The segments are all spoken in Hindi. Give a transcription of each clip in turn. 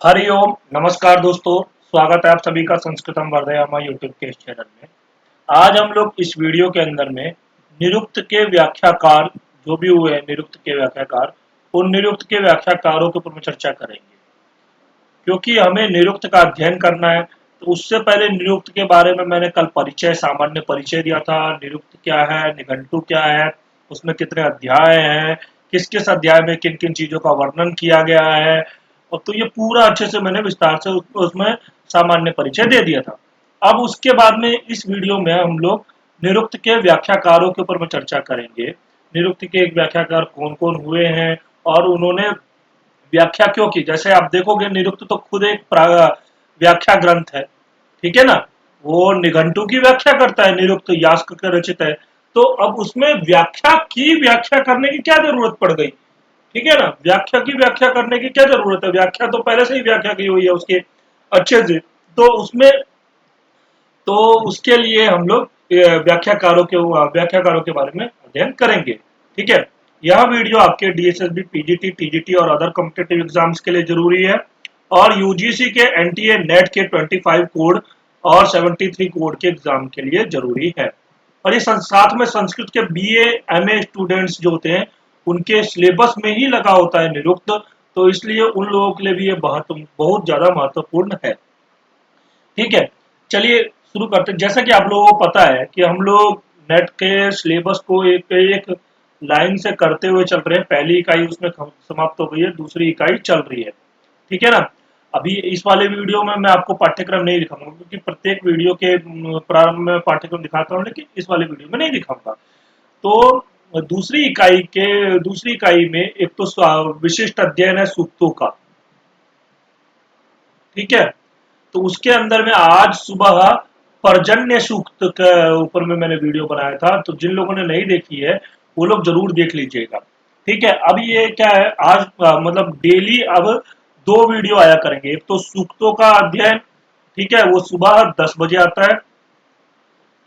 हरिओम नमस्कार दोस्तों। स्वागत है आप सभी का संस्कृतम वर्धयामा यूट्यूब के इस चैनल में। आज हम लोग इस वीडियो के अंदर में निरुक्त के व्याख्याकार जो भी हुए हैं, निरुक्त के व्याख्याकार, उन निरुक्त के व्याख्याकारों के ऊपर में चर्चा करेंगे, क्योंकि हमें निरुक्त का अध्ययन करना है। तो उससे पहले निरुक्त के बारे में मैंने कल सामान्य परिचय दिया था। निरुक्त क्या है, निघंटु क्या है, उसमें कितने अध्याय हैं, किस किस अध्याय में किन किन चीजों का वर्णन किया गया है। और तो ये पूरा अच्छे से मैंने विस्तार से उसमें सामान्य परिचय दे दिया था। अब उसके बाद में इस वीडियो में हम लोग निरुक्त के व्याख्याकारों के ऊपर में चर्चा करेंगे। निरुक्त के एक व्याख्याकार कौन कौन हुए हैं और उन्होंने व्याख्या क्यों की। जैसे आप देखोगे, निरुक्त तो खुद एक व्याख्या ग्रंथ है, ठीक है ना। वो निघंटु की व्याख्या करता है, निरुक्त यास्क का रचित है। तो अब उसमें व्याख्या करने की क्या जरूरत पड़ गई, ठीक है ना। व्याख्या करने की क्या जरूरत है, व्याख्या तो पहले से ही व्याख्या की हुई है उसके अच्छे से। तो उसमें तो उसके लिए हम लोग व्याख्याकारों के बारे में अध्ययन करेंगे, ठीक है। यह वीडियो आपके डीएसएसबी, पीजीटी, टीजीटी और अदर कॉम्पिटिटिव एग्जाम्स के लिए जरूरी है, और यूजीसी के एनटीए नेट के 25 कोड और 73 कोड के एग्जाम के लिए जरूरी है। और ये साथ में संस्कृत के बीए एमए स्टूडेंट्स जो होते हैं, उनके सिलेबस में ही लगा होता है निरुक्त। तो इसलिए उन लोगों के लिए भी ये बहुत ज्यादा महत्वपूर्ण है, ठीक है। चलिए शुरू करते हैं। जैसा कि आप लोगों को पता है कि हम लोग नेट के सिलेबस को एक एक लाइन से करते हुए चल रहे हैं। पहली इकाई उसमें समाप्त हो गई है, दूसरी इकाई चल रही है, ठीक है ना। अभी इस वाले वीडियो में मैं आपको पाठ्यक्रम नहीं दिखाऊंगा, क्योंकि प्रत्येक वीडियो के प्रारंभ में पाठ्यक्रम दिखाता हूँ, लेकिन इस वाले वीडियो में नहीं दिखाऊंगा। तो दूसरी इकाई में एक तो विशिष्ट अध्ययन है सूक्तों का, ठीक है। तो उसके अंदर में आज सुबह पर्जन्य सूक्त के ऊपर में मैंने वीडियो बनाया था। तो जिन लोगों ने नहीं देखी है वो लोग जरूर देख लीजिएगा, ठीक है। अब ये क्या है, आज मतलब डेली अब 2 वीडियो आया करेंगे। एक तो सूक्तों का अध्ययन, ठीक है, वो सुबह 10 बजे आता है,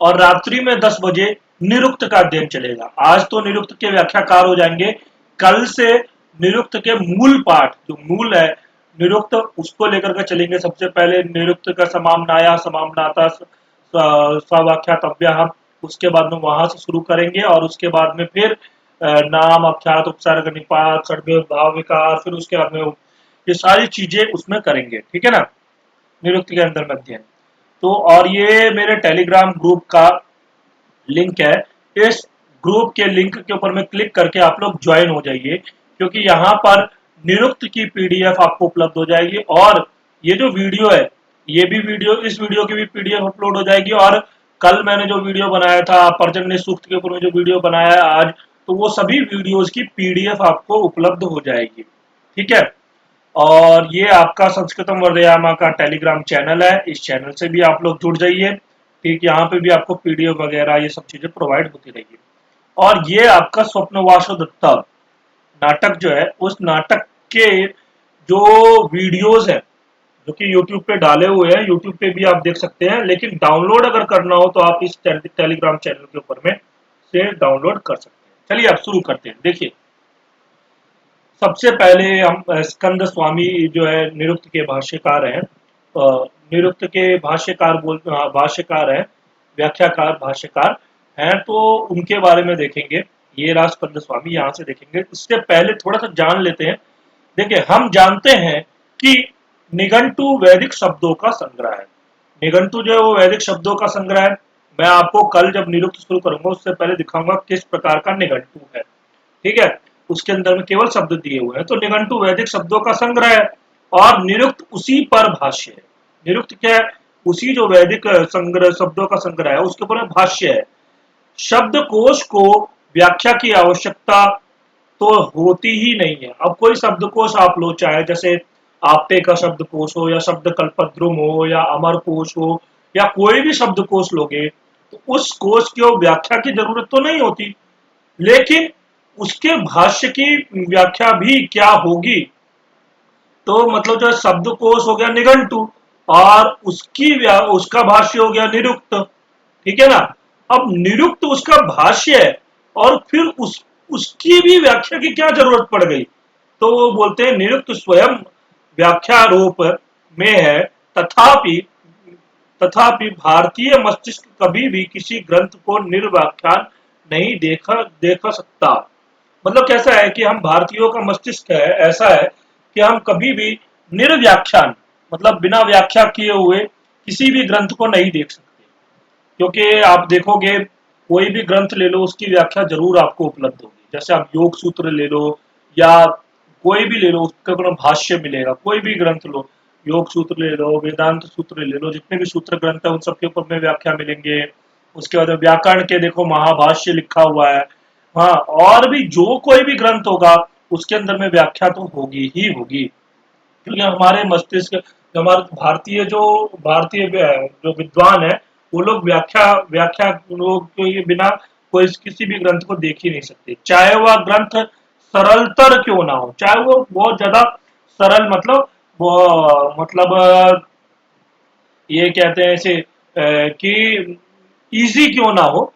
और रात्रि में 10 बजे निरुक्त का अध्ययन चलेगा। आज तो निरुक्त के व्याख्याकार हो जाएंगे, कल से निरुक्त के मूल पाठ जो मूल है निरुक्त, उसको लेकर के चलेंगे। सबसे पहले निरुक्त का समामनाया, समामनाता, सवाख्यातव्य, हम उसके बाद में वहां से शुरू करेंगे। और उसके बाद में फिर नाम, अख्यात, उपसर्ग, निपात, षड्व्य, भाव विकार, फिर उसके बाद में ये सारी चीजें उसमें करेंगे, ठीक है ना, निरुक्त के अंदर में अध्ययन। तो और ये मेरे टेलीग्राम ग्रुप का लिंक है। इस ग्रुप के लिंक के ऊपर में क्लिक करके आप लोग ज्वाइन हो जाइए, क्योंकि यहाँ पर निरुक्त की पीडीएफ आपको उपलब्ध हो जाएगी। और ये जो वीडियो है, ये भी वीडियो, इस वीडियो की भी पीडीएफ अपलोड हो जाएगी। और कल मैंने जो वीडियो बनाया था पर्जन्य सूक्त के ऊपर में, जो वीडियो बनाया है आज, तो वो सभी वीडियोज की पीडीएफ आपको उपलब्ध हो जाएगी, ठीक है। और ये आपका संस्कृतम वर्धयामा का टेलीग्राम चैनल है, इस चैनल से भी आप लोग जुड़ जाइए, ठीक। यहाँ पे भी आपको पीडीएफ वगैरह ये सब चीजें प्रोवाइड होती रहेगी। और ये आपका स्वप्नवासो दत्ता नाटक जो है, उस नाटक के जो वीडियोस हैं, जो कि यूट्यूब पे डाले हुए हैं, यूट्यूब पे भी आप देख सकते हैं, लेकिन डाउनलोड अगर करना हो तो आप इस टेलीग्राम चैनल के ऊपर में से डाउनलोड कर सकते हैं। चलिए अब शुरू करते हैं। देखिए, सबसे पहले हम स्कंद स्वामी जो है निरुक्त के भाष्यकार हैं, निरुक्त के भाष्यकार हैं, व्याख्याकार भाष्यकार हैं। तो उनके बारे में देखेंगे। ये रहा स्कंद स्वामी, यहाँ से देखेंगे। इससे पहले थोड़ा सा जान लेते हैं। देखिए, हम जानते हैं कि निघंटु वैदिक शब्दों का संग्रह है। निघंटु जो है वो वैदिक शब्दों का संग्रह है। मैं आपको कल जब निरुक्त शुरू करूंगा उससे पहले दिखाऊंगा किस प्रकार का निघंटु है, ठीक है। उसके अंदर में केवल शब्द दिए हुए हैं। तो निघंटु वैदिक शब्दों का संग्रह है, और निरुक्त उसी पर भाष्य है। निरुक्त क्या है, उसी जो वैदिक संग्रह शब्दों का संग्रह है उसके ऊपर भाष्य है। शब्दकोश को व्याख्या की आवश्यकता तो होती ही नहीं है। अब कोई शब्दकोश आप लो, चाहे जैसे आपटे का शब्दकोश हो, या शब्द कल्पद्रुम हो, या अमर कोश हो, या कोई भी शब्दकोश लोगे, तो उस कोश की व्याख्या की जरूरत तो नहीं होती, लेकिन उसके भाष्य की व्याख्या भी क्या होगी। तो मतलब जो शब्दकोश हो गया निघंटु, और उसका भाष्य हो गया निरुक्त, ठीक है ना। अब निरुक्त उसका भाष्य है, और फिर उसकी भी व्याख्या की क्या जरूरत पड़ गई। तो वो बोलते हैं निरुक्त स्वयं व्याख्या रूप में है, तथापि तथापि भारतीय मस्तिष्क कभी भी किसी ग्रंथ को निर्व्याख्यान नहीं देखा सकता। मतलब कैसा है कि हम भारतीयों का मस्तिष्क है ऐसा है कि हम कभी भी निर्व्याख्यान मतलब बिना व्याख्या किए हुए किसी भी ग्रंथ को नहीं देख सकते। क्योंकि आप देखोगे कोई भी ग्रंथ ले लो उसकी व्याख्या जरूर आपको उपलब्ध होगी। जैसे आप योग सूत्र ले लो या कोई भी ले लो उसका अपना भाष्य मिलेगा। कोई भी ग्रंथ लो, योग सूत्र ले लो, वेदांत सूत्र ले लो, जितने भी सूत्र ग्रंथ है उन सबके ऊपर में व्याख्या मिलेंगे। उसके बाद व्याकरण के देखो महाभाष्य लिखा हुआ है। हाँ, और भी जो कोई भी ग्रंथ होगा उसके अंदर में व्याख्या तो होगी ही होगी। क्योंकि हमारे मस्तिष्क हमारे भारतीय जो विद्वान है वो लोग व्याख्या व्याख्या लोग के बिना कोई किसी भी ग्रंथ को देख ही नहीं सकते, चाहे वह ग्रंथ सरलतर क्यों ना हो, चाहे वो बहुत ज्यादा सरल मतलब वो मतलब ये कहते हैं ऐसे कि इजी क्यों ना हो,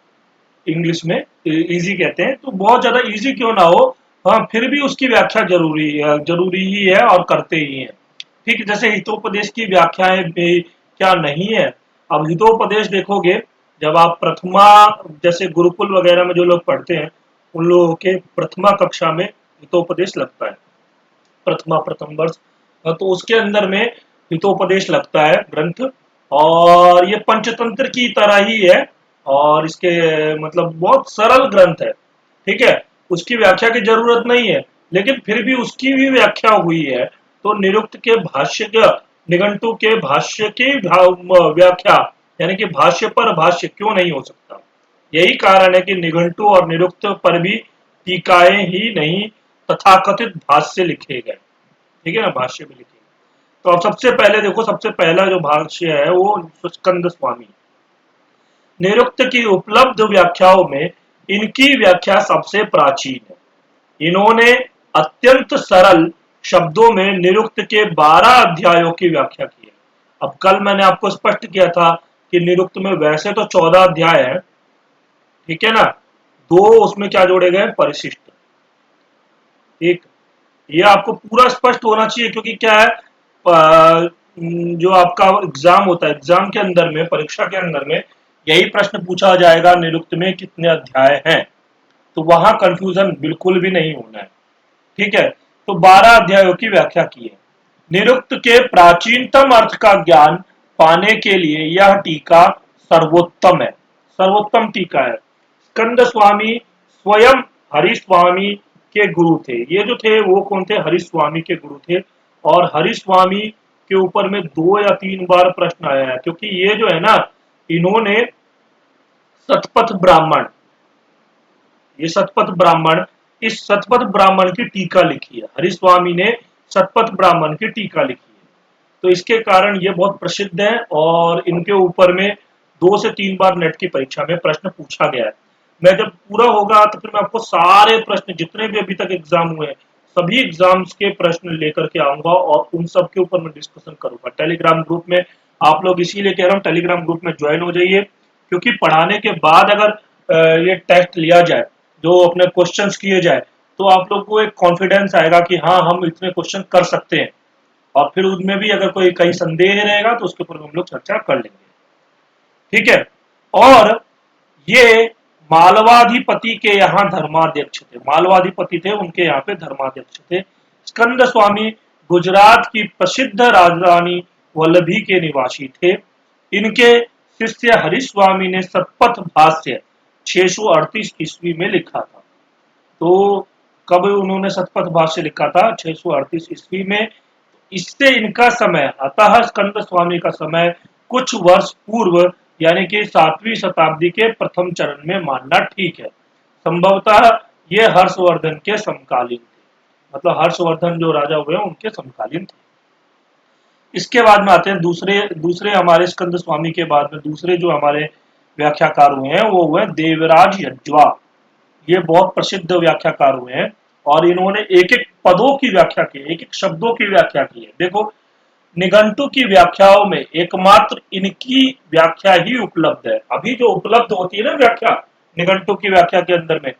इंग्लिश में इजी कहते हैं, तो बहुत ज्यादा इजी क्यों ना हो, हाँ फिर भी उसकी व्याख्या जरूरी ही है और करते ही है। ठीक है, जैसे हितोपदेश की व्याख्याएं भी क्या नहीं है। अब हितोपदेश देखोगे जब आप प्रथमा जैसे गुरुकुल वगैरह में जो लोग पढ़ते हैं उन लोगों के प्रथमा कक्षा में हितोपदेश लगता है। प्रथम वर्ष, तो उसके अंदर में हितोपदेश लगता है ग्रंथ। और ये पंचतंत्र की तरह ही है और इसके मतलब बहुत सरल ग्रंथ है। ठीक है, उसकी व्याख्या की जरूरत नहीं है, लेकिन फिर भी उसकी भी व्याख्या हुई है। तो निरुक्त के भाष्य का निघंटु के भाष्य की व्याख्या यानी कि भाष्य पर भाष्य क्यों नहीं हो सकता। यही कारण है कि निघंटु और निरुक्त पर भी टीकाएं ही नहीं तथाकथित भाष्य लिखे गए। ठीक है ना, भाष्य भी लिखे गए। तो अब सबसे पहले देखो, सबसे पहला जो भाष्य है वो स्कंद स्वामी। निरुक्त की उपलब्ध व्याख्याओं में इनकी व्याख्या सबसे प्राचीन है। इन्होंने अत्यंत सरल शब्दों में निरुक्त के 12 अध्यायों की व्याख्या की है। अब कल मैंने आपको स्पष्ट किया था कि निरुक्त में वैसे तो 14 अध्याय है, ठीक है ना, दो उसमें क्या जोड़े गए, परिशिष्ट। ठीक, ये आपको पूरा स्पष्ट होना चाहिए क्योंकि क्या है जो आपका एग्जाम होता है, एग्जाम के अंदर में परीक्षा के अंदर में यही प्रश्न पूछा जाएगा निरुक्त में कितने अध्याय हैं, तो वहां कंफ्यूजन बिल्कुल भी नहीं होना है। ठीक है, तो 12 अध्यायों की व्याख्या की है। निरुक्त के प्राचीनतम अर्थ का ज्ञान पाने के लिए यह टीका सर्वोत्तम है, सर्वोत्तम टीका है। स्कंद स्वामी स्वयं हरिस्वामी के गुरु थे। ये जो थे वो कौन थे, हरिस्वामी के गुरु थे। और हरिस्वामी के ऊपर में 2 या 3 बार प्रश्न आया है क्योंकि ये जो है ना, इन्होंने सतपथ ब्राह्मण, ये सतपथ ब्राह्मण, इस सतपथ ब्राह्मण की टीका लिखी है। हरिस्वामी ने सतपथ ब्राह्मण की टीका लिखी है, तो इसके कारण ये बहुत प्रसिद्ध है और इनके ऊपर में 2 से 3 बार नेट की परीक्षा में प्रश्न पूछा गया है। मैं जब पूरा होगा तो फिर मैं आपको सारे प्रश्न जितने भी अभी तक एग्जाम हुए हैं सभी एग्जाम्स के प्रश्न लेकर के आऊंगा और उन सब के ऊपर मैं डिस्कशन करूंगा। टेलीग्राम ग्रुप में आप लोग इसीलिए कह रहा हूँ टेलीग्राम ग्रुप में ज्वाइन हो जाइए, क्योंकि पढ़ाने के बाद अगर ये टेस्ट लिया जाए, जो अपने क्वेश्चंस किए जाए, तो आप लोग को एक कॉन्फिडेंस आएगा कि हाँ हम इतने क्वेश्चन कर सकते हैं। और फिर उनमें भी अगर कोई कहीं संदेह रहेगा तो उसके ऊपर हम लोग चर्चा कर लेंगे। ठीक है, और ये मालवाधिपति के यहाँ धर्माध्यक्ष थे, मालवाधिपति थे उनके यहाँ पे धर्माध्यक्ष थे। स्कंद स्वामी गुजरात की प्रसिद्ध राजधानी वल्लभी के निवासी थे। इनके शिष्य हरिस्वामी ने सतपथ भाष्य 638 ईस्वी में लिखा था। तो कब उन्होंने सतपथ भाष्य लिखा था, 638 ईस्वी में। इससे इनका समय, अतः स्कंद स्वामी का समय कुछ वर्ष पूर्व यानी कि 7वीं शताब्दी के प्रथम चरण में मानना ठीक है। संभवतः ये हर्षवर्धन के समकालीन थे, मतलब हर्षवर्धन जो राजा हुए उनके समकालीन थे। इसके बाद में आते हैं दूसरे दूसरे हमारे स्कंद स्वामी के बाद में दूसरे जो हमारे व्याख्याकार हुए हैं वो हुए देवराज यज्वा। ये बहुत प्रसिद्ध व्याख्याकार हुए हैं और इन्होंने एक एक पदों की व्याख्या की, एक एक शब्दों की व्याख्या की है। देखो, निघंटु की व्याख्याओं में एकमात्र इनकी व्याख्या ही उपलब्ध है। अभी जो उपलब्ध होती है ना व्याख्या निघंटु की व्याख्या के अंदर में,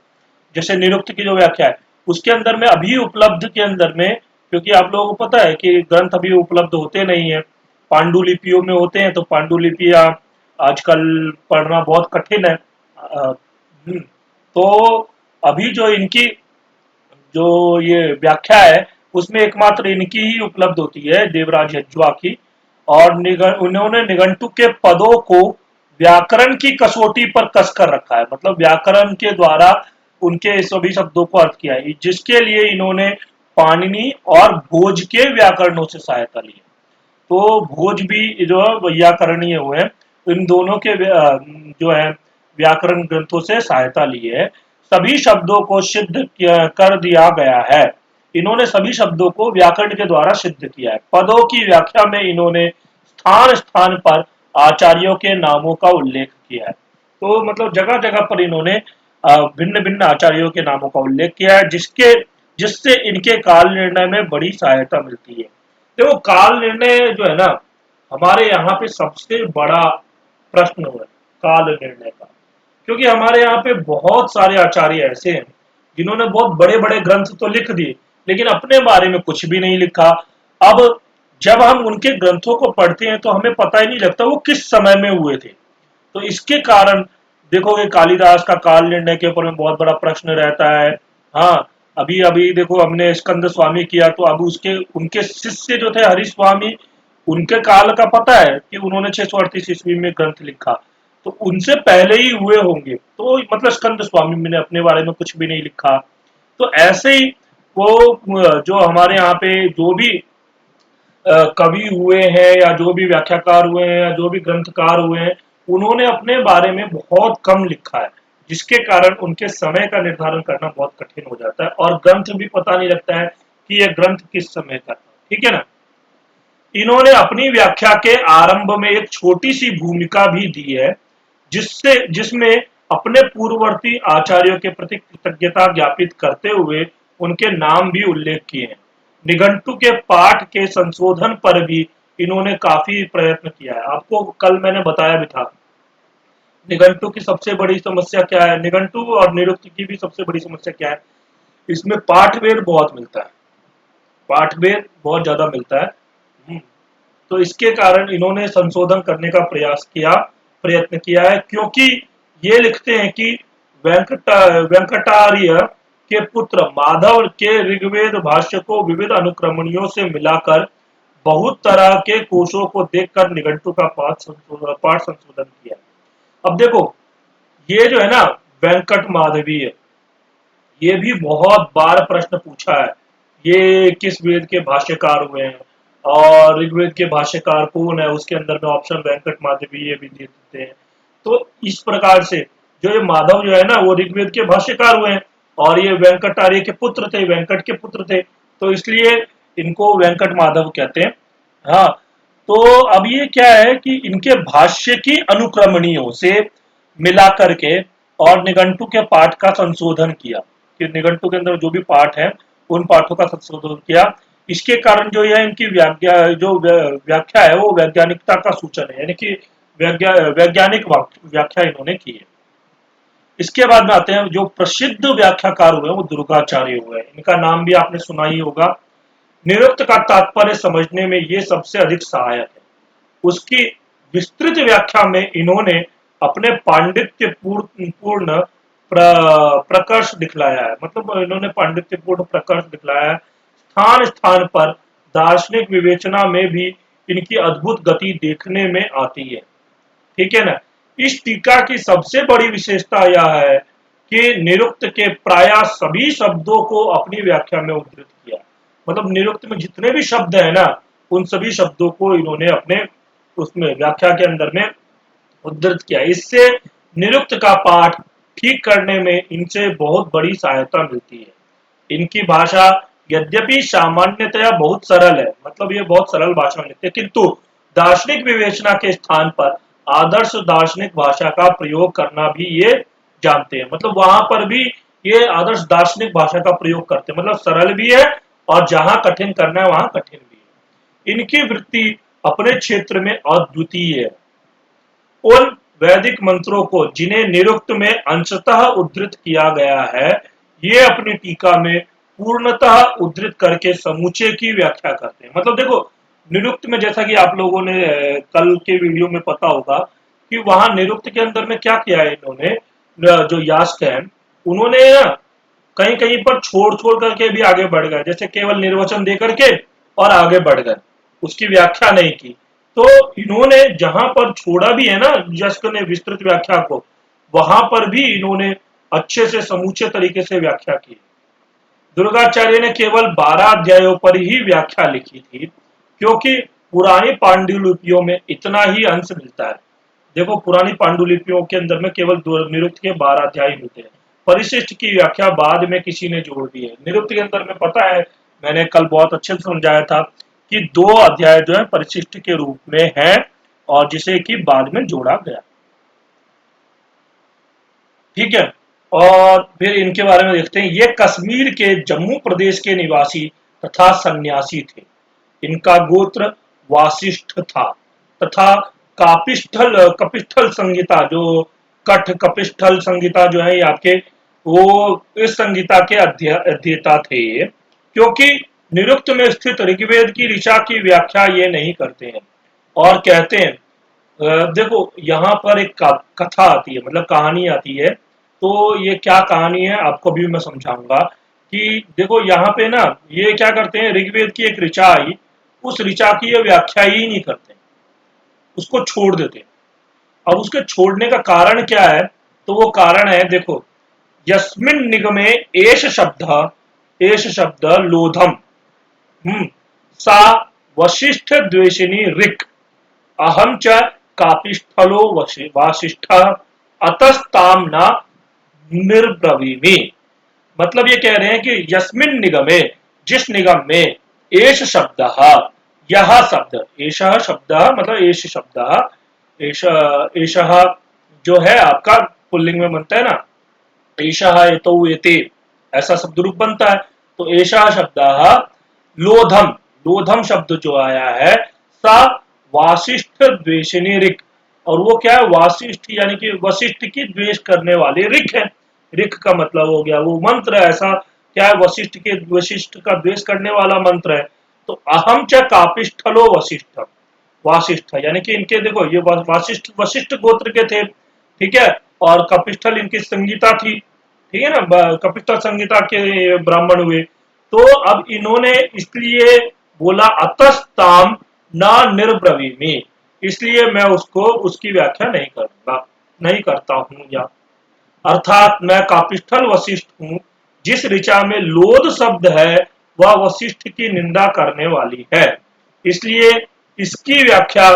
जैसे निरुक्त की जो व्याख्या है उसके अंदर में अभी उपलब्ध के अंदर में, क्योंकि आप लोगों को पता है कि ग्रंथ अभी उपलब्ध होते नहीं है, पांडुलिपियों में होते हैं, तो पांडुलिपियां आजकल पढ़ना बहुत कठिन है। तो अभी जो इनकी जो ये व्याख्या है उसमें एकमात्र इनकी ही उपलब्ध होती है, देवराज यज्वा की। और उन्होंने निघंटु के पदों को व्याकरण की कसौटी पर कस कर रखा है, मतलब व्याकरण के द्वारा उनके सभी शब्दों को अर्थ किया है, जिसके लिए इन्होंने पाणिनि और भोज के व्याकरणों से सहायता ली है। तो भोज भी जो है वैयाकरणीय हुए, इन दोनों के जो है व्याकरण ग्रंथों से सहायता ली है। सभी शब्दों को सिद्ध कर दिया गया है। इन्होंने सभी शब्दों को व्याकरण के द्वारा सिद्ध किया है। पदों की व्याख्या में इन्होंने स्थान स्थान पर आचार्यों के नामों का उल्लेख किया है। तो मतलब जगह जगह पर इन्होंने भिन्न भिन्न आचार्यों के नामों का उल्लेख किया है, जिससे इनके काल निर्णय में बड़ी सहायता मिलती है। देखो काल निर्णय जो है ना, हमारे यहाँ पे सबसे बड़ा प्रश्न है काल निर्णय का। क्योंकि हमारे यहाँ पे बहुत सारे आचार्य ऐसे हैं जिन्होंने बहुत बड़े बड़े ग्रंथ तो लिख दिए, लेकिन अपने बारे में कुछ भी नहीं लिखा। अब जब हम उनके ग्रंथों को पढ़ते हैं तो हमें पता ही नहीं लगता वो किस समय में हुए थे। तो इसके कारण देखोगे कालिदास का काल निर्णय के ऊपर में बहुत बड़ा प्रश्न रहता है। हाँ, अभी अभी देखो हमने स्कंद स्वामी किया, तो अब उसके उनके शिष्य जो थे हरि स्वामी, उनके काल का पता है कि उन्होंने 638 ईस्वी में ग्रंथ लिखा, तो उनसे पहले ही हुए होंगे। तो मतलब स्कंद स्वामी ने अपने बारे में कुछ भी नहीं लिखा। तो ऐसे ही वो जो हमारे यहाँ पे जो भी कवि हुए हैं या जो भी व्याख्याकार हुए हैं या जो भी ग्रंथकार हुए हैं, उन्होंने अपने बारे में बहुत कम लिखा है, जिसके कारण उनके समय का निर्धारण करना बहुत कठिन हो जाता है और ग्रंथ भी पता नहीं लगता है कि यह ग्रंथ किस समय का था। ठीक है ना। इन्होंने अपनी व्याख्या के आरंभ में एक छोटी सी भूमिका भी दी है, जिसमें अपने पूर्ववर्ती आचार्यों के प्रति कृतज्ञता ज्ञापित करते हुए उनके नाम भी उल्लेख किए हैं। निघंटु के पाठ के संशोधन पर भी इन्होंने काफी प्रयत्न किया है। आपको कल मैंने बताया भी था, निघंटु की सबसे बड़ी समस्या क्या है, निघंटु और निरुक्त की भी सबसे बड़ी समस्या क्या है, इसमें पाठभेद बहुत मिलता है, पाठभेद बहुत ज्यादा मिलता है। तो इसके कारण इन्होंने संशोधन करने का प्रयत्न किया है, क्योंकि ये लिखते हैं कि वेंकटार्य के पुत्र माधव के ऋग्वेद भाष्य को विविध अनुक्रमणियों से मिलाकर बहुत तरह के कोशों को देखकर निघंटु का पाठ संशोधन किया। अब देखो, ये जो है ना वेंकट माधवीय, ये भी बहुत बार प्रश्न पूछा है, ये किस वेद के भाष्यकार हुए हैं और ऋग्वेद के भाष्यकार कौन है, उसके अंदर में ऑप्शन वेंकट माधवीय भी दे देते हैं। तो इस प्रकार से जो ये माधव जो है ना वो ऋग्वेद के भाष्यकार हुए हैं और ये वेंकटार्य के पुत्र थे, वेंकट के पुत्र थे, तो इसलिए इनको वेंकट माधव कहते हैं। हाँ, तो अब ये क्या है कि इनके भाष्य की अनुक्रमणियों से मिला करके और निघंटु के पाठ का संशोधन किया, कि निघंटु के अंदर जो भी पाठ है उन पाठों का संशोधन किया। इसके कारण जो यह इनकी व्याख्या है वो वैज्ञानिकता का सूचन है, यानी कि वैज्ञानिक व्याख्या इन्होंने की है। इसके बाद में आते हैं जो प्रसिद्ध व्याख्याकार हुए वो दुर्गाचार्य हुए, इनका नाम भी आपने सुना ही होगा। निरुक्त का तात्पर्य समझने में ये सबसे अधिक सहायक है। उसकी विस्तृत व्याख्या में इन्होंने अपने पांडित्य पूर्ण प्रकर्ष दिखलाया है, मतलब इन्होंने पांडित्य पूर्ण प्रकर्ष दिखलाया है। स्थान स्थान पर दार्शनिक विवेचना में भी इनकी अद्भुत गति देखने में आती है। ठीक है ना। इस टीका की सबसे बड़ी विशेषता यह है कि निरुक्त के प्राय सभी शब्दों को अपनी व्याख्या में उद्धृत किया, मतलब निरुक्त में जितने भी शब्द है ना उन सभी शब्दों को इन्होंने अपने उसमें व्याख्या के अंदर में उद्धृत किया। इससे निरुक्त का पाठ ठीक करने में इनसे बहुत बड़ी सहायता मिलती है। इनकी भाषा यद्यपि सामान्यतया बहुत सरल है, मतलब ये बहुत सरल भाषा में लिखते हैं, किंतु दार्शनिक विवेचना के स्थान पर आदर्श दार्शनिक भाषा का प्रयोग करना भी ये जानते हैं, मतलब वहां पर भी ये आदर्श दार्शनिक भाषा का प्रयोग करते हैं, मतलब सरल भी है और जहां कठिन करना है वहां कठिन भी है। इनकी वृत्ति अपने क्षेत्र में अद्वितीय है। उन वैदिक मंत्रों को जिन्हें निरुक्त में अंशतः उद्धृत किया गया है, ये अपनी टीका में पूर्णतः उद्धृत करके समूचे की व्याख्या करते हैं। मतलब देखो, निरुक्त में जैसा कि आप लोगों ने कल के वीडियो में पता होगा कि वहां निरुक्त के अंदर में क्या किया है इन्होंने, जो यास्क है उन्होंने कहीं कहीं पर छोड़ छोड़ करके भी आगे बढ़ गए, जैसे केवल निर्वचन दे करके और आगे बढ़ गए, उसकी व्याख्या नहीं की। तो इन्होंने जहां पर छोड़ा भी है ना यास्क ने विस्तृत व्याख्या को, वहां पर भी इन्होंने अच्छे से समूचे तरीके से व्याख्या की। दुर्गाचार्य ने केवल 12 अध्यायों पर ही व्याख्या लिखी थी, क्योंकि पुरानी पांडुलिपियों में इतना ही अंश मिलता है। देखो, पुरानी पांडुलिपियों के अंदर में केवल निरुक्त के 12 अध्याय मिलते हैं। परिशिष्ट की व्याख्या बाद में किसी ने जोड़ दी है। निरुक्त के अंदर में पता है, मैंने कल बहुत अच्छे से समझाया था कि 2 अध्याय जो है परिशिष्ट के रूप में है, और जिसे कि बाद में जोड़ा गया। ठीक है। और फिर इनके बारे में देखते हैं। ये कश्मीर के जम्मू प्रदेश के निवासी तथा सन्यासी थे। इनका गोत्र वासिष्ठ था तथा कापिष्ठल कपिष्ठल संहिता, जो कठ कपिष्ठल संहिता जो है ये आपके, वो इस संहिता के अध्येता थे, क्योंकि निरुक्त में स्थित ऋग्वेद की ऋचा की व्याख्या ये नहीं करते हैं और कहते हैं, देखो यहाँ पर एक कथा आती है, मतलब कहानी आती है। तो ये क्या कहानी है आपको भी मैं समझाऊंगा कि देखो यहाँ पे ना ये क्या करते हैं, ऋग्वेद की एक ऋचा आई, उस ऋचा की ये व्याख्या ही नहीं करते, उसको छोड़ देते। अब उसके छोड़ने का कारण क्या है, तो वो कारण है, देखो, यस्मिन निगमे एष शब्द लोधम, सा वशिष्ठ द्वेषिणी ऋक्, अहम च कापिस्थलो वासिष्ठ अतस्ताम न निर्ब्रवीमि। मतलब ये कह रहे हैं कि यस्मिन निगमे, जिस निगम में, एष शब्द, यह शब्द, एष शब्द मतलब एष शब्द, एष एष जो है आपका पुल्लिंग में बनता है ना, एषः एतौ एते, ऐसा शब्द रूप बनता है। तो एषः शब्द लोधम, लोधम शब्द जो आया है, सा वासिष्ठ द्वेषिणी ऋक्, और वो क्या है, वासिष्ठ यानी कि वशिष्ठ की द्वेष करने वाले ऋक् है। ऋक् का मतलब हो गया वो मंत्र है, ऐसा क्या है, वशिष्ठ का द्वेष करने वाला मंत्र है। तो अहम च कापिष्ठलो वशिष्ठ, वासिष्ठ यानी कि इनके देखो ये वासिष्ठ वशिष्ठ गोत्र के थे, ठीक है, और कपिष्ठल इनकी संगीता थी, ठीक है ना, कपिष्ठल संगीता के ब्राह्मण हुए। तो अब इन्होंने इसलिए बोला अतस्ताम न निर्ब्रवीमि, इसलिए मैं उसको उसकी व्याख्या नहीं करूंगा, नहीं करता हूं, या अर्थात मैं कापिष्ठल वशिष्ठ हूं, जिस ऋचा में लोध शब्द है वह वशिष्ठ की निंदा करने वाली है, इसलिए इसकी व्याख्या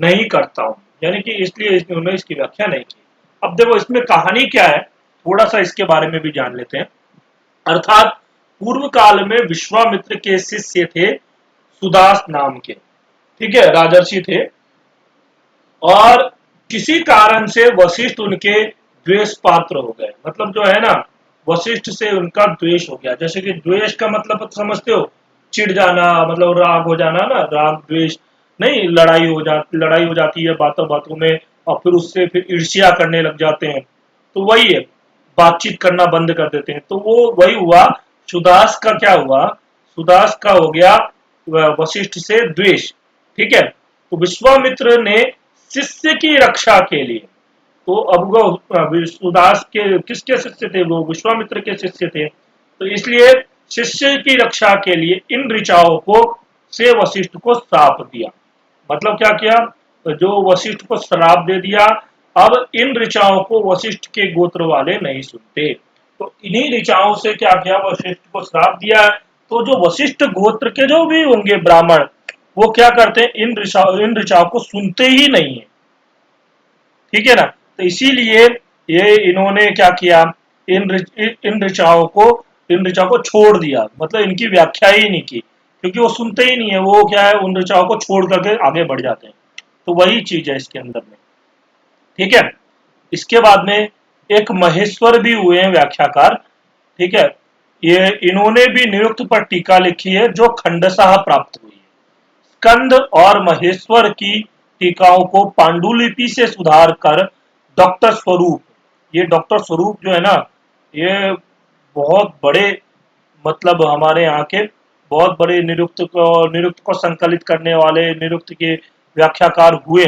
नहीं करता हूं, यानी कि इसलिए उन्होंने इसकी व्याख्या नहीं की। अब देखो इसमें कहानी क्या है, थोड़ा सा इसके बारे में भी जान लेते हैं। अर्थात पूर्व काल में विश्वामित्र के शिष्य थे सुदास नाम के, ठीक है, राजर्षि थे, और किसी कारण से वशिष्ठ उनके द्वेष पात्र हो गए। मतलब जो है ना, वशिष्ठ से उनका द्वेष हो गया। जैसे कि द्वेष का मतलब समझते हो, चिढ़ जाना, मतलब राग हो जाना ना, राग द्वेष नहीं, लड़ाई हो जाती है बातों बातों में, और फिर उससे फिर ईर्ष्या करने लग जाते हैं। तो वही है, बातचीत करना बंद कर देते हैं। तो वो वही हुआ, सुदास का क्या हुआ, सुदास का हो गया वशिष्ठ से द्वेष, ठीक है। तो विश्वामित्र ने शिष्य की रक्षा के लिए, तो अब वो सुदास के किसके शिष्य थे, वो विश्वामित्र के शिष्य थे, तो इसलिए शिष्य की रक्षा के लिए इन ऋचाओं को से वशिष्ठ को श्राप दिया। मतलब क्या किया, तो जो वशिष्ठ को श्राप दे दिया। अब इन ऋचाओं को वशिष्ठ के गोत्र वाले नहीं सुनते, तो इन्हीं ऋचाओं से क्या किया, वशिष्ठ को श्राप दिया है। तो जो वशिष्ठ गोत्र के जो भी होंगे ब्राह्मण, वो क्या करते हैं, इन ऋचाओं को सुनते ही नहीं है, ठीक है ना। तो इसीलिए ये इन्होंने क्या किया, इन ऋचाओं को छोड़ दिया, मतलब इनकी व्याख्या ही नहीं की, क्योंकि वो सुनते ही नहीं है, वो क्या है, उन ऋचाओं को छोड़ करके आगे बढ़ जाते हैं। तो वही चीज है इसके अंदर में, ठीक है। इसके बाद में एक महेश्वर भी हुए हैं व्याख्याकार, ठीक है, ये इन्होंने भी निरुक्त पर टीका लिखी है, जो खंडशः प्राप्त हुई है। स्कंद और महेश्वर की टीकाओं को पांडुलिपि से सुधार कर डॉक्टर स्वरूप, ये डॉक्टर स्वरूप जो है ना, ये बहुत बड़े मतलब हमारे यहाँ के बहुत बड़े निरुक्त को संकलित करने वाले निरुक्त के व्याख्याकार हुए,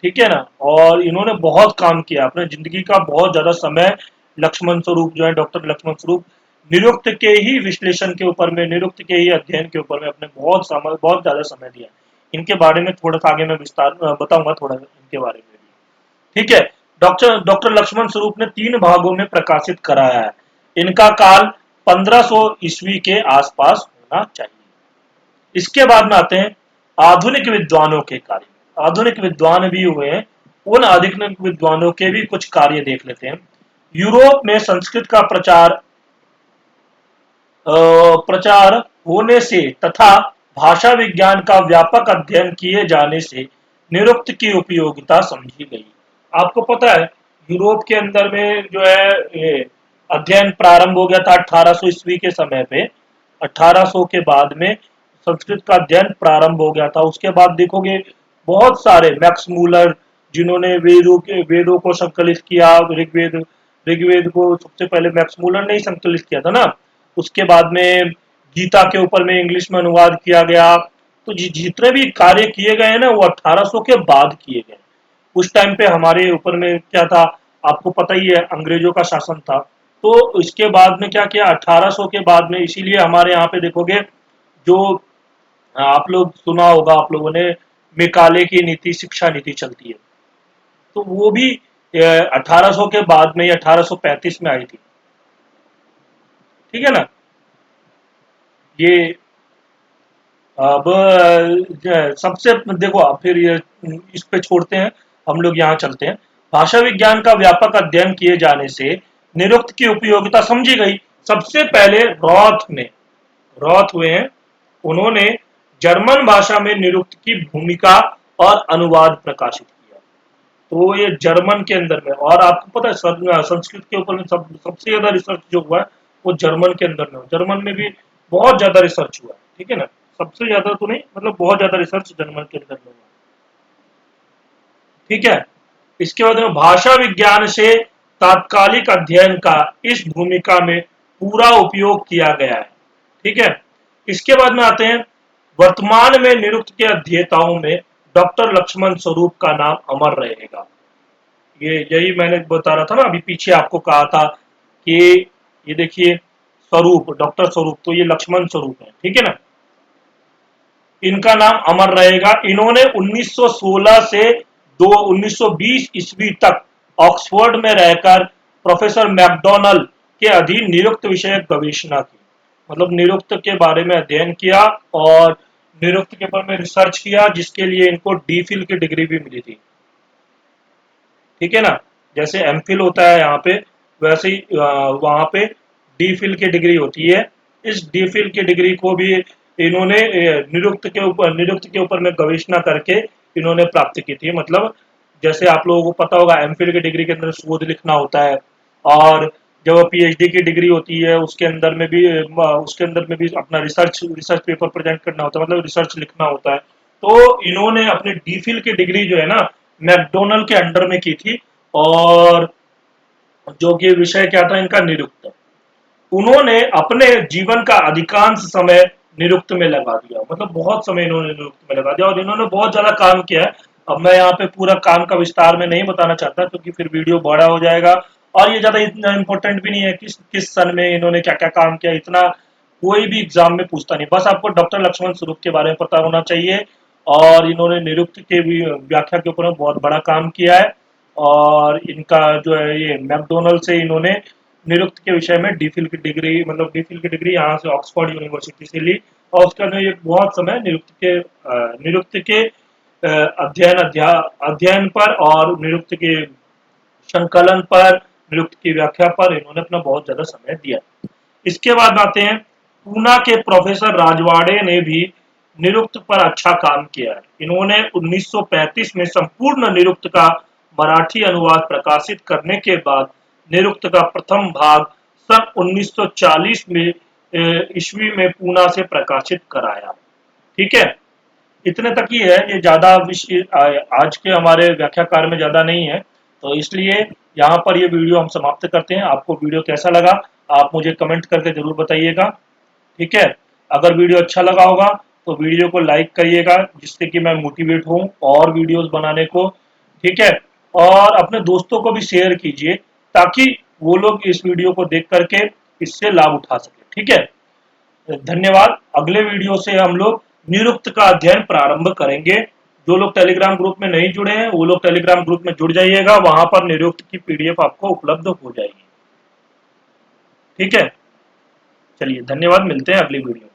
ठीक है ना। और इन्होंने बहुत काम किया, अपने जिंदगी का बहुत ज्यादा समय लक्ष्मण स्वरूप जो है, डॉक्टर लक्ष्मण स्वरूप निरुक्त के ही विश्लेषण के ऊपर में, निरुक्त के ही अध्ययन के ऊपर में अपने बहुत ज्यादा समय दिया। इनके बारे में थोड़ा सा आगे मैं विस्तार बताऊंगा थोड़ा इनके बारे में भी, ठीक है। डॉक्टर डॉक्टर लक्ष्मण स्वरूप ने 3 भागों में प्रकाशित कराया है। इनका काल 1500 ईस्वी के आसपास होना चाहिए। इसके बाद में आते हैं आधुनिक विद्वानों के कार्य। आधुनिक विद्वान भी हुए हैं, उन आधुनिक विद्वानों के भी कुछ कार्य देख लेते हैं। यूरोप में संस्कृत का प्रचार होने से तथा भाषा विज्ञान का व्यापक अध्ययन किए जाने से निरुक्त की उपयोगिता समझी गई। आपको पता है यूरोप के अंदर में जो है ये अध्ययन प्रारंभ हो गया था 1800 ईस्वी के समय पे। 1800 के बाद में संस्कृत का अध्ययन प्रारंभ हो गया था। उसके बाद देखोगे बहुत सारे मैक्स मूलर, जिन्होंने वेदों को संकलित किया, ऋग्वेद ऋग्वेद को सबसे पहले मैक्स मूलर ने ही संकलित किया था ना। उसके बाद में गीता के ऊपर में इंग्लिश में अनुवाद किया गया। तो जितने भी कार्य किए गए हैं ना वो 1800 के बाद किए गए। उस टाइम पे हमारे ऊपर में क्या था, आपको पता ही है, अंग्रेजों का शासन था। तो इसके बाद में क्या किया 1800 के बाद में, इसीलिए हमारे यहाँ पे देखोगे जो आप लोग सुना होगा आप लोगों ने, मेकाले की नीति, शिक्षा नीति चलती है, तो वो भी 1800 के बाद में, 1835 में आई थी, ठीक है ना। ये अब सबसे देखो आप फिर ये इस पे छोड़ते हैं, हम लोग यहाँ चलते हैं। भाषा विज्ञान का व्यापक अध्ययन किए जाने से निरुक्त की उपयोगिता समझी गई। सबसे पहले रॉथ हुए हैं, उन्होंने जर्मन भाषा में निरुक्त की भूमिका और अनुवाद प्रकाशित किया। तो ये जर्मन के अंदर में, और आपको पता है संस्कृत के ऊपर में सबसे ज्यादा रिसर्च जो हुआ है वो जर्मन के अंदर में, जर्मन में भी बहुत ज्यादा रिसर्च हुआ है, ठीक है ना। सबसे ज्यादा तो नहीं, मतलब बहुत ज्यादा रिसर्च जर्मन के अंदर में हुआ, ठीक है। इसके बाद में भाषा विज्ञान से तात्कालिक अध्ययन का इस भूमिका में पूरा उपयोग किया गया है, ठीक है। इसके बाद में आते हैं वर्तमान में निरुक्त के अध्येताओं में डॉक्टर लक्ष्मण स्वरूप का नाम अमर रहेगा। ये यही मैंने बता रहा था ना अभी पीछे आपको कहा था कि ये देखिए स्वरूप, डॉक्टर स्वरूप, तो ये लक्ष्मण स्वरूप है, ठीक है ना। इनका नाम अमर रहेगा। इन्होंने 1916 से 1920 ईस्वी तक ऑक्सफोर्ड में रहकर प्रोफेसर मैकडोनल्ड के अधीन निरुक्त विषयक गवेषणा की, मतलब निरुक्त के बारे में अध्ययन किया और निरुक्त के ऊपर में रिसर्च किया, जिसके लिए इनको डी फिल की डिग्री भी मिली थी, ठीक है ना। जैसे एमफिल होता है यहाँ पे, वैसे ही वहां पे डी फिल की डिग्री होती है। इस डी फिल की डिग्री को भी इन्होंने निरुक्त के ऊपर में गवेषणा करके इन्होंने प्राप्त की थी। मतलब जैसे आप लोगों को पता होगा एमफिल की डिग्री के अंदर शोध लिखना होता है, और जब पीएचडी की डिग्री होती है उसके अंदर में भी अपना रिसर्च पेपर प्रेजेंट करना होता है, मतलब रिसर्च लिखना होता है। तो इन्होंने अपनी डी फिल की डिग्री जो है ना मैकडोनल्ड के अंडर में की थी, और जो कि विषय क्या था इनका, निरुक्त। उन्होंने अपने जीवन का अधिकांश समय निरुक्त में लगा दिया, मतलब बहुत समय इन्होंने निरुक्त में लगा दिया, और इन्होंने बहुत ज्यादा काम किया है। अब मैं यहाँ पे पूरा काम का विस्तार में नहीं बताना चाहता क्योंकि फिर वीडियो बड़ा हो जाएगा, और ये ज्यादा इतना इंपॉर्टेंट भी नहीं है किस किस सन में इन्होंने क्या क्या काम किया, इतना कोई भी एग्जाम में पूछता नहीं। बस आपको डॉक्टर लक्ष्मण स्वरूप के बारे में पता होना चाहिए, और इन्होंने निरुक्त के भी व्याख्या के ऊपर बहुत बड़ा काम किया है। और इनका जो है ये मैकडोनल्ड से इन्होंने निरुक्त के विषय में डीफिल की डिग्री, मतलब डीफिल की डिग्री यहाँ से ऑक्सफोर्ड यूनिवर्सिटी से ली, और उसके बाद ये बहुत समय निरुक्त के अध्ययन पर और निरुक्त के संकलन पर, निरुक्त की व्याख्या पर इन्होंने अपना बहुत ज्यादा समय दिया। इसके बाद आते हैं पूना के प्रोफेसर राजवाड़े ने भी निरुक्त पर अच्छा काम किया है। इन्होंने 1935 में संपूर्ण निरुक्त का मराठी अनुवाद प्रकाशित करने के बाद निरुक्त का प्रथम भाग सन 1940 में ईस्वी में पूना से प्रकाशित कराया, ठीक है। इतने तक ही है, ये ज्यादा आज के हमारे व्याख्याकार में ज्यादा नहीं है, तो इसलिए यहाँ पर ये वीडियो हम समाप्त करते हैं। आपको वीडियो कैसा लगा आप मुझे कमेंट करके जरूर बताइएगा। ठीक है, अगर वीडियो अच्छा लगा होगा तो वीडियो को लाइक करिएगा, जिससे कि मैं मोटिवेट हूँ और वीडियोस बनाने को। ठीक है, और अपने दोस्तों को भी शेयर कीजिए, ताकि वो लोग इस वीडियो को देख करके इससे लाभ उठा सके। ठीक है, धन्यवाद। अगले वीडियो से हम लोग निरुक्त का अध्ययन प्रारंभ करेंगे। जो लोग टेलीग्राम ग्रुप में नहीं जुड़े हैं वो लोग टेलीग्राम ग्रुप में जुड़ जाइएगा, वहां पर निरुक्त की पीडीएफ आपको उपलब्ध हो जाएगी। ठीक है, चलिए धन्यवाद, मिलते हैं अगली वीडियो में।